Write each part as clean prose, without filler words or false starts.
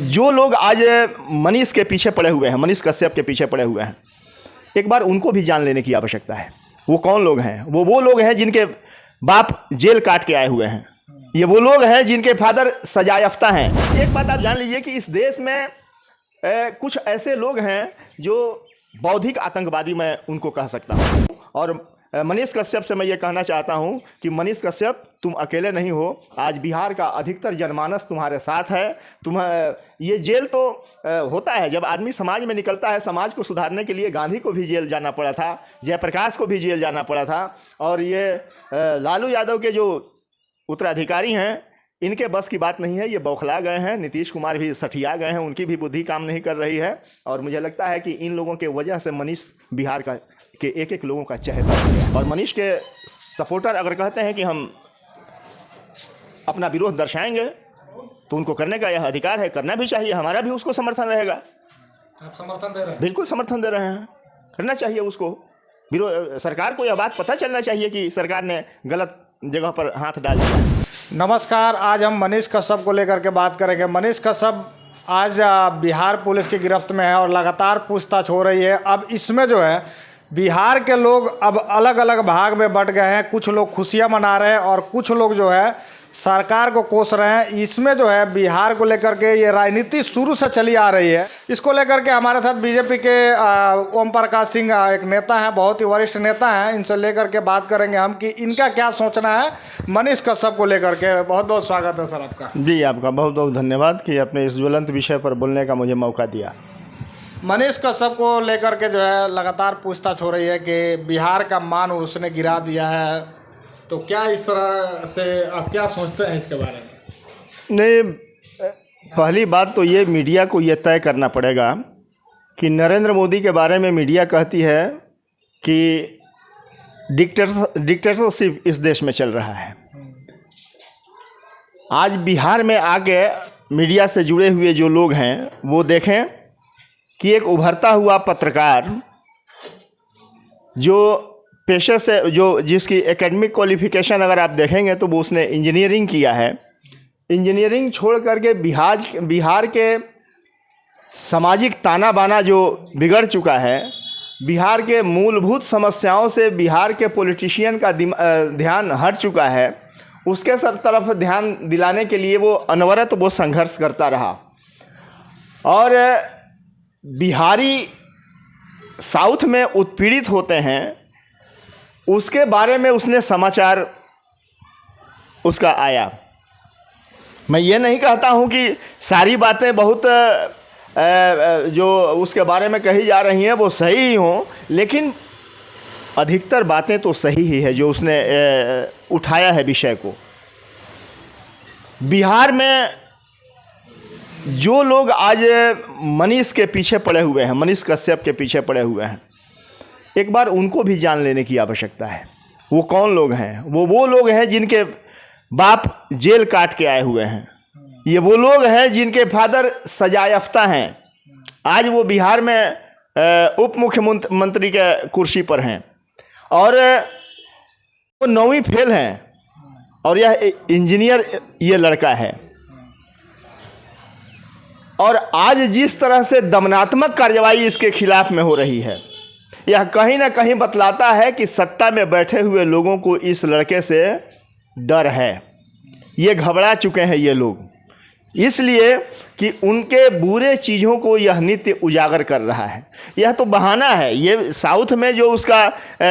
जो लोग आज मनीष के पीछे पड़े हुए हैं, मनीष कश्यप के पीछे पड़े हुए हैं, एक बार उनको भी जान लेने की आवश्यकता है। वो कौन लोग हैं? वो लोग हैं जिनके बाप जेल काट के आए हुए हैं। ये वो लोग हैं जिनके फादर सजा याफ्ता हैं। एक बात आप जान लीजिए कि इस देश में कुछ ऐसे लोग हैं जो बौद्धिक आतंकवादी मैं उनको कह सकता हूँ। और मनीष कश्यप से मैं ये कहना चाहता हूँ कि मनीष कश्यप, तुम अकेले नहीं हो। आज बिहार का अधिकतर जनमानस तुम्हारे साथ है। ये जेल तो होता है, जब आदमी समाज में निकलता है, समाज को सुधारने के लिए गांधी को भी जेल जाना पड़ा था, जयप्रकाश को भी जेल जाना पड़ा था। और ये लालू यादव के जो उत्तराधिकारी हैं, इनके बस की बात नहीं है। ये बौखला गए हैं। नीतीश कुमार भी सठिया गए हैं, उनकी भी बुद्धि काम नहीं कर रही है। और मुझे लगता है कि इन लोगों के वजह से मनीष बिहार के एक एक लोगों का चहेता है। और मनीष के सपोर्टर अगर कहते हैं कि हम अपना विरोध दर्शाएंगे तो उनको करने का यह अधिकार है, करना भी चाहिए। हमारा भी उसको समर्थन रहेगा। आप समर्थन दे रहे हैं? बिल्कुल समर्थन दे रहे हैं, करना चाहिए उसको। सरकार को यह बात पता चलना चाहिए कि सरकार ने गलत जगह पर हाथ डाल दिया। नमस्कार, आज हम मनीष कश्यप को लेकर के बात करेंगे। मनीष कश्यप आज बिहार पुलिस की गिरफ्त में है और लगातार पूछताछ हो रही है। अब इसमें जो है बिहार के लोग अब अलग अलग भाग में बंट गए हैं। कुछ लोग खुशियां मना रहे हैं और कुछ लोग जो है सरकार को कोस रहे हैं। इसमें जो है बिहार को लेकर के ये राजनीति शुरू से चली आ रही है। इसको लेकर के हमारे साथ बीजेपी के ओम प्रकाश सिंह एक नेता हैं, बहुत ही वरिष्ठ नेता हैं। इनसे लेकर के बात करेंगे हम कि इनका क्या सोचना है मनीष कश्यप को लेकर के। बहुत बहुत स्वागत है सर आपका। जी, आपका बहुत बहुत धन्यवाद कि अपने इस ज्वलंत विषय पर बोलने का मुझे मौका दिया। मनीष कश्यप को लेकर के जो है लगातार पूछताछ हो रही है कि बिहार का मान उसने गिरा दिया है, तो क्या इस तरह से आप क्या सोचते हैं इसके बारे में? नहीं, पहली बात तो ये मीडिया को ये तय करना पड़ेगा कि नरेंद्र मोदी के बारे में मीडिया कहती है कि डिक्टेटरशिप इस देश में चल रहा है। आज बिहार में आके मीडिया से जुड़े हुए जो लोग हैं वो देखें कि एक उभरता हुआ पत्रकार जो पेशे से जिसकी एकेडमिक क्वालिफिकेशन अगर आप देखेंगे तो वो उसने इंजीनियरिंग किया है। इंजीनियरिंग छोड़ करके बिहार के सामाजिक ताना बाना जो बिगड़ चुका है, बिहार के मूलभूत समस्याओं से बिहार के पॉलिटिशियन का ध्यान हट चुका है, उसके सब तरफ ध्यान दिलाने के लिए वो अनवरत संघर्ष करता रहा। और बिहारी साउथ में उत्पीड़ित होते हैं, उसके बारे में उसने समाचार उसका आया। मैं ये नहीं कहता हूँ कि सारी बातें बहुत जो उसके बारे में कही जा रही हैं वो सही ही हों, लेकिन अधिकतर बातें तो सही ही है जो उसने उठाया है विषय को। बिहार में जो लोग आज मनीष के पीछे पड़े हुए हैं, मनीष कश्यप के पीछे पड़े हुए हैं, एक बार उनको भी जान लेने की आवश्यकता है। वो कौन लोग हैं? वो लोग हैं जिनके बाप जेल काट के आए हुए हैं। ये वो लोग हैं जिनके फादर सजा याफ्ता हैं। आज वो बिहार में उप मुख्यमंत्री के कुर्सी पर हैं और वो 9वीं फेल हैं और यह इंजीनियर ये लड़का है। और आज जिस तरह से दमनात्मक कार्रवाई इसके खिलाफ में हो रही है, यह कहीं ना कहीं बतलाता है कि सत्ता में बैठे हुए लोगों को इस लड़के से डर है। ये घबरा चुके हैं ये लोग, इसलिए कि उनके बुरे चीज़ों को यह नित्य उजागर कर रहा है। यह तो बहाना है। ये साउथ में जो उसका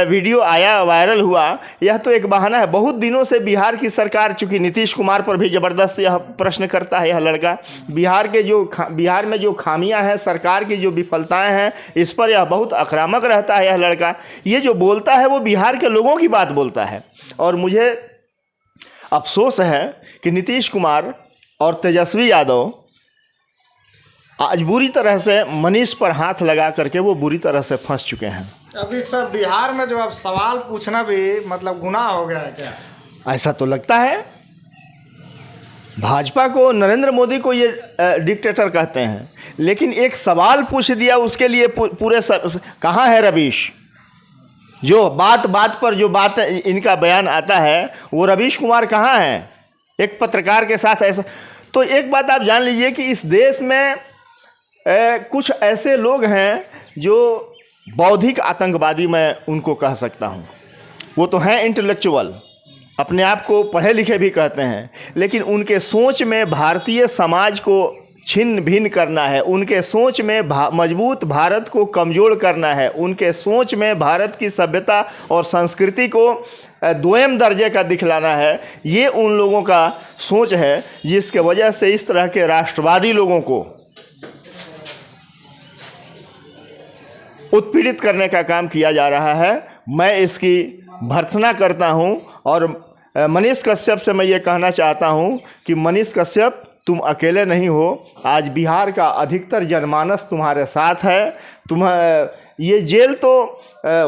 वीडियो आया, वायरल हुआ, यह तो एक बहाना है। बहुत दिनों से बिहार की सरकार, चूँकि नीतीश कुमार पर भी ज़बरदस्त यह प्रश्न करता है यह लड़का, बिहार में जो खामियां हैं, सरकार की जो विफलताएं हैं, इस पर यह बहुत आक्रामक रहता है यह लड़का। ये जो बोलता है वो बिहार के लोगों की बात बोलता है। और मुझे अफसोस है कि नीतीश कुमार और तेजस्वी यादव आज बुरी तरह से मनीष पर हाथ लगा करके वो बुरी तरह से फंस चुके हैं। अभी सब बिहार में जो अब सवाल पूछना भी मतलब गुनाह हो गया है क्या? ऐसा तो लगता है। भाजपा को, नरेंद्र मोदी को ये डिक्टेटर कहते हैं, लेकिन एक सवाल पूछ दिया उसके लिए पूरे कहाँ है रवीश? जो बात पर जो बात इनका बयान आता है वो रवीश कुमार कहाँ हैं? एक पत्रकार के साथ ऐसा तो एक बात आप जान लीजिए कि इस देश में कुछ ऐसे लोग हैं जो बौद्धिक आतंकवादी मैं उनको कह सकता हूँ। वो तो हैं इंटेलेक्चुअल, अपने आप को पढ़े लिखे भी कहते हैं, लेकिन उनके सोच में भारतीय समाज को छिन्न भिन्न करना है, उनके सोच में मजबूत भारत को कमज़ोर करना है, उनके सोच में भारत की सभ्यता और संस्कृति को दोयम दर्जे का दिखलाना है। ये उन लोगों का सोच है जिसके वजह से इस तरह के राष्ट्रवादी लोगों को उत्पीड़ित करने का काम किया जा रहा है। मैं इसकी भर्त्सना करता हूं और मनीष कश्यप से मैं ये कहना चाहता हूं कि मनीष कश्यप, तुम अकेले नहीं हो। आज बिहार का अधिकतर जनमानस तुम्हारे साथ है। ये जेल तो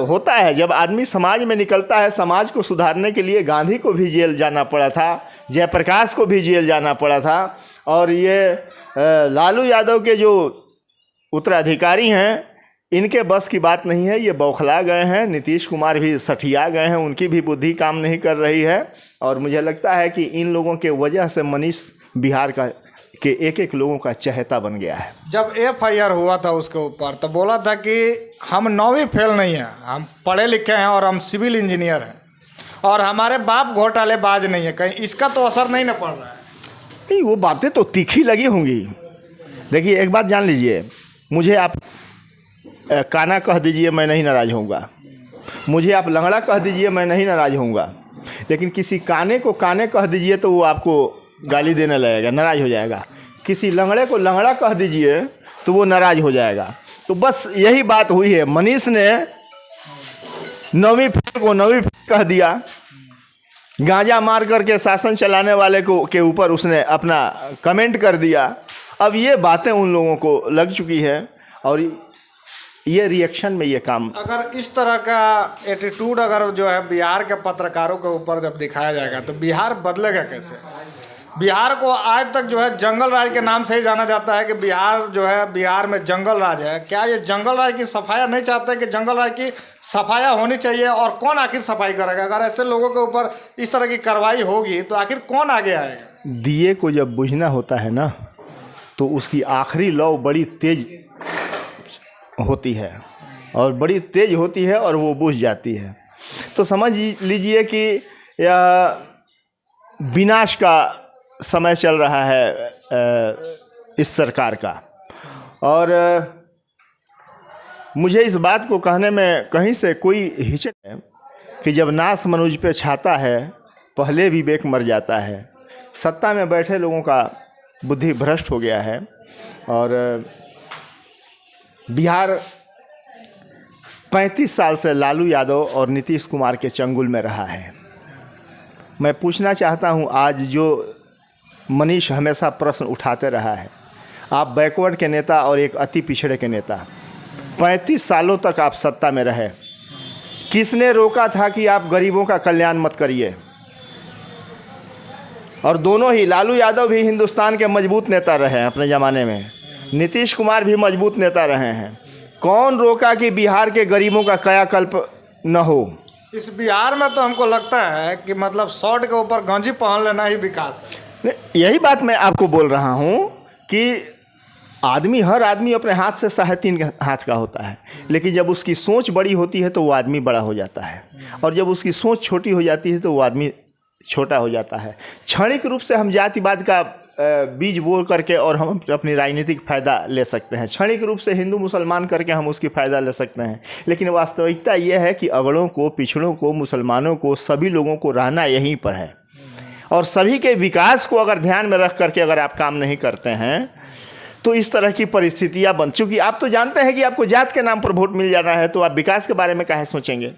होता है, जब आदमी समाज में निकलता है, समाज को सुधारने के लिए गांधी को भी जेल जाना पड़ा था, जयप्रकाश को भी जेल जाना पड़ा था। और ये लालू यादव के जो उत्तराधिकारी हैं, इनके बस की बात नहीं है, ये बौखला गए हैं। नीतीश कुमार भी सठिया गए हैं, उनकी भी बुद्धि काम नहीं कर रही है। और मुझे लगता है कि इन लोगों के वजह से मनीष बिहार के एक एक लोगों का चहेता बन गया है। जब FIR हुआ था उसके ऊपर तो बोला था कि हम 9वीं फेल नहीं हैं, हम पढ़े लिखे हैं और हम सिविल इंजीनियर हैं और हमारे बाप घोटालेबाज नहीं है। कहीं इसका तो असर नहीं ना पड़ रहा है? नहीं, वो बातें तो तीखी लगी होंगी। देखिए, एक बात जान लीजिए, मुझे आप काना कह दीजिए, मैं नहीं नाराज़ होऊंगा। मुझे आप लंगड़ा कह दीजिए, मैं नहीं नाराज़ होऊंगा। लेकिन किसी काने को काने कह दीजिए तो वो आपको गाली देने लगेगा, नाराज़ हो जाएगा। किसी लंगड़े को लंगड़ा कह दीजिए तो वो नाराज़ हो जाएगा। तो बस यही बात हुई है। मनीष ने 9वीं फेल को 9वीं फेल कह दिया। गांजा मार करके शासन चलाने वाले को के ऊपर उसने अपना कमेंट कर दिया। अब ये बातें उन लोगों को लग चुकी है और ये रिएक्शन में ये काम। अगर इस तरह का एटीट्यूड अगर जो है बिहार के पत्रकारों के ऊपर जब दिखाया जाएगा तो बिहार बदलेगा कैसे? बिहार को आज तक जो है जंगल राज के नाम से ही जाना जाता है कि बिहार जो है, बिहार में जंगल राज है। क्या ये जंगल राज की सफाया नहीं चाहते कि जंगल राज की सफाया होनी चाहिए? और कौन आखिर सफाई करेगा? अगर ऐसे लोगों के ऊपर इस तरह की कार्रवाई होगी तो आखिर कौन आगे आएगा? दिए को जब बुझना होता है ना, तो उसकी आखिरी लौ बड़ी तेज होती है और बड़ी तेज होती है और वो बुझ जाती है। तो समझ लीजिए कि यह विनाश का समय चल रहा है इस सरकार का। और मुझे इस बात को कहने में कहीं से कोई हिचक है कि जब नाश मनुज पे छाता है, पहले विवेक मर जाता है। सत्ता में बैठे लोगों का बुद्धि भ्रष्ट हो गया है और बिहार 35 साल से लालू यादव और नीतीश कुमार के चंगुल में रहा है। मैं पूछना चाहता हूं, आज जो मनीष हमेशा प्रश्न उठाते रहा है, आप बैकवर्ड के नेता और एक अति पिछड़े के नेता, 35 सालों तक आप सत्ता में रहे, किसने रोका था कि आप गरीबों का कल्याण मत करिए? और दोनों ही, लालू यादव भी हिंदुस्तान के मजबूत नेता रहे हैं अपने ज़माने में, नीतीश कुमार भी मजबूत नेता रहे हैं। कौन रोका कि बिहार के गरीबों का कायाकल्प न हो? इस बिहार में तो हमको लगता है कि मतलब शॉर्ट के ऊपर गंजी पहन लेना ही विकास है। यही बात मैं आपको बोल रहा हूँ कि हर आदमी अपने हाथ से 3.5 हाथ का होता है, लेकिन जब उसकी सोच बड़ी होती है तो वो आदमी बड़ा हो जाता है, और जब उसकी सोच छोटी हो जाती है तो वो आदमी छोटा हो जाता है। क्षणिक रूप से हम जातिवाद का बीज बो करके और हम अपनी राजनीतिक फ़ायदा ले सकते हैं, क्षणिक रूप से हिंदू मुसलमान करके हम उसकी फ़ायदा ले सकते हैं। लेकिन वास्तविकता यह है कि अगड़ों को, पिछड़ों को, मुसलमानों को, सभी लोगों को रहना यहीं पर है। और सभी के विकास को अगर ध्यान में रख करके अगर आप काम नहीं करते हैं तो इस तरह की परिस्थितियां बन चुकी। आप तो जानते हैं कि आपको जात के नाम पर वोट मिल जाना है, तो आप विकास के बारे में काहे सोचेंगे?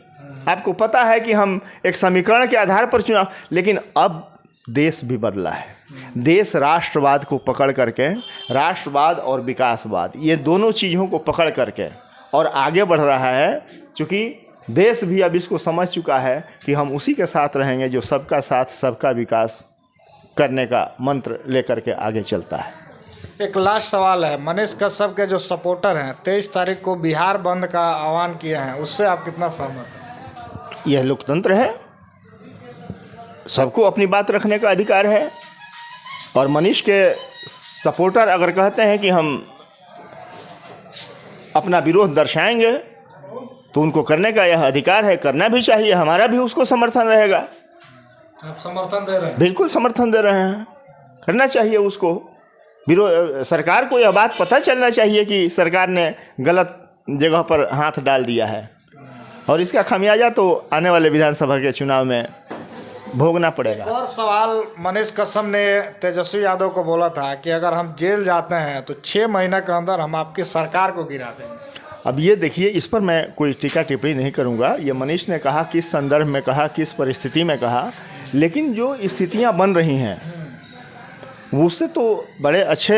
आपको पता है कि हम एक समीकरण के आधार पर चुनाव, लेकिन अब देश भी बदला है। देश राष्ट्रवाद को पकड़ करके, राष्ट्रवाद और विकासवाद, ये दोनों चीज़ों को पकड़ करके और आगे बढ़ रहा है। चूँकि देश भी अब इसको समझ चुका है कि हम उसी के साथ रहेंगे जो सबका साथ सबका विकास करने का मंत्र लेकर के आगे चलता है। एक लास्ट सवाल है, मनीष कश्यप के जो सपोर्टर हैं 23 तारीख को बिहार बंद का आह्वान किए हैं, उससे आप कितना सहमत हैं? यह लोकतंत्र है, सबको अपनी बात रखने का अधिकार है और मनीष के सपोर्टर अगर कहते हैं कि हम अपना विरोध दर्शाएंगे तो उनको करने का यह अधिकार है, करना भी चाहिए, हमारा भी उसको समर्थन रहेगा। आप समर्थन दे रहे हैं? बिल्कुल समर्थन दे रहे हैं, करना चाहिए उसको। विरोध, सरकार को यह बात पता चलना चाहिए कि सरकार ने गलत जगह पर हाथ डाल दिया है और इसका खामियाजा तो आने वाले विधानसभा के चुनाव में भोगना पड़ेगा। और सवाल, मनीष कश्यप ने तेजस्वी यादव को बोला था कि अगर हम जेल जाते हैं तो 6 महीने के अंदर हम आपकी सरकार को गिरा देंगे। अब ये देखिए, इस पर मैं कोई टीका टिप्पणी नहीं करूँगा। ये मनीष ने कहा, किस संदर्भ में कहा, किस परिस्थिति में कहा, लेकिन जो स्थितियाँ बन रही हैं उससे तो बड़े अच्छे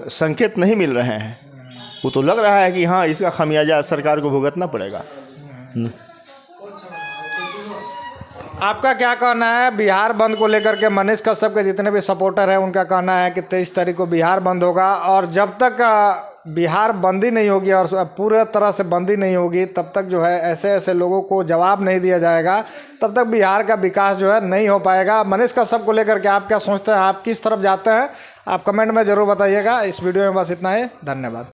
संकेत नहीं मिल रहे हैं। वो तो लग रहा है कि हाँ, इसका खामियाजा सरकार को भुगतना पड़ेगा। आपका क्या कहना है बिहार बंद को लेकर के? मनीष कश्यप के जितने भी सपोर्टर हैं उनका कहना है कि 23 तारीख को बिहार बंद होगा और जब तक बिहार बंदी नहीं होगी और पूरे तरह से बंदी नहीं होगी तब तक जो है ऐसे ऐसे लोगों को जवाब नहीं दिया जाएगा, तब तक बिहार का विकास जो है नहीं हो पाएगा। मनीष कश्यप को लेकर के आप क्या सोचते हैं? आप किस तरफ जाते हैं? आप कमेंट में ज़रूर बताइएगा। इस वीडियो में बस इतना ही। धन्यवाद।